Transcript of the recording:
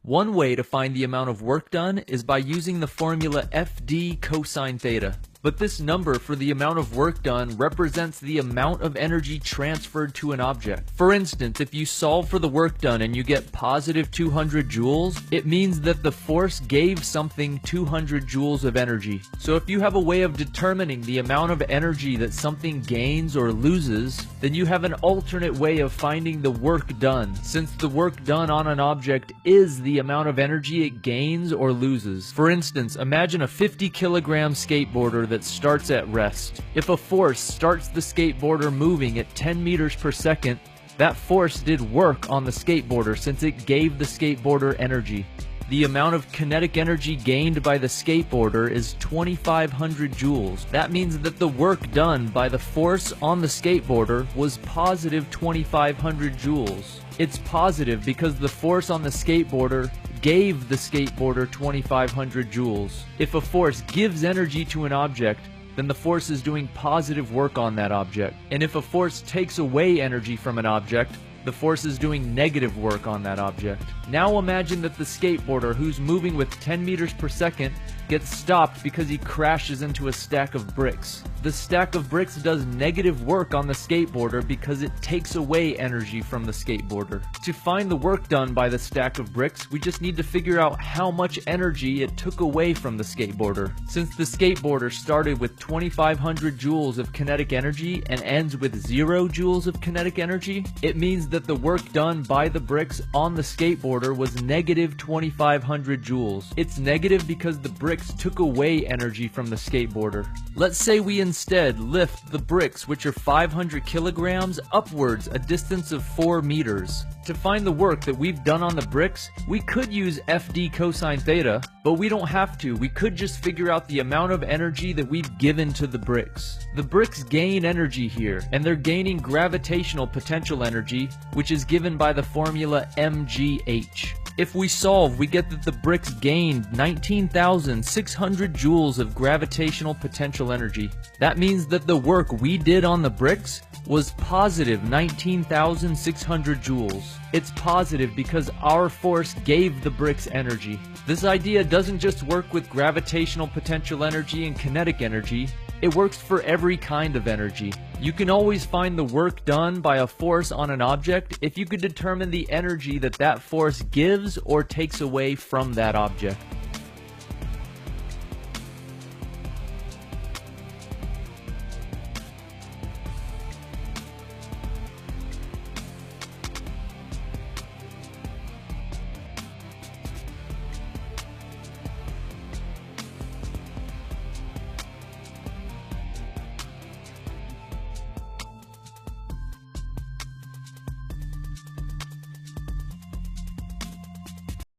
One way to find the amount of work done is by using the formula FD cosine theta. But this number for the amount of work done represents the amount of energy transferred to an object. For instance, if you solve for the work done and you get positive 200 joules, it means that the force gave something 200 joules of energy. So if you have a way of determining the amount of energy that something gains or loses, then you have an alternate way of finding the work done, since the work done on an object is the amount of energy it gains or loses. For instance, imagine a 50-kilogram skateboarder that starts at rest. If a force starts the skateboarder moving at 10 meters per second, that force did work on the skateboarder since it gave the skateboarder energy. The amount of kinetic energy gained by the skateboarder is 2,500 joules. That means that the work done by the force on the skateboarder was positive 2,500 joules. It's positive because the force on the skateboarder gave the skateboarder 2,500 joules. If a force gives energy to an object, then the force is doing positive work on that object. And if a force takes away energy from an object, the force is doing negative work on that object. Now imagine that the skateboarder who's moving with 10 meters per second gets stopped because he crashes into a stack of bricks. The stack of bricks does negative work on the skateboarder because it takes away energy from the skateboarder. To find the work done by the stack of bricks, we just need to figure out how much energy it took away from the skateboarder. Since the skateboarder started with 2,500 joules of kinetic energy and ends with 0 joules of kinetic energy, it means that the work done by the bricks on the skateboarder was negative 2,500 joules. It's negative because the bricks took away energy from the skateboarder. Let's say we instead lift the bricks, which are 500 kilograms, upwards a distance of 4 meters. To find the work that we've done on the bricks, we could use FD cosine theta, but we don't have to. We could just figure out the amount of energy that we've given to the bricks. The bricks gain energy here, and they're gaining gravitational potential energy, which is given by the formula mgh. If we solve, we get that the bricks gained 19,600 joules of gravitational potential energy. That means that the work we did on the bricks was positive 19,600 joules. It's positive because our force gave the bricks energy. This idea doesn't just work with gravitational potential energy and kinetic energy, it works for every kind of energy. You can always find the work done by a force on an object if you could determine the energy that that force gives or takes away from that object.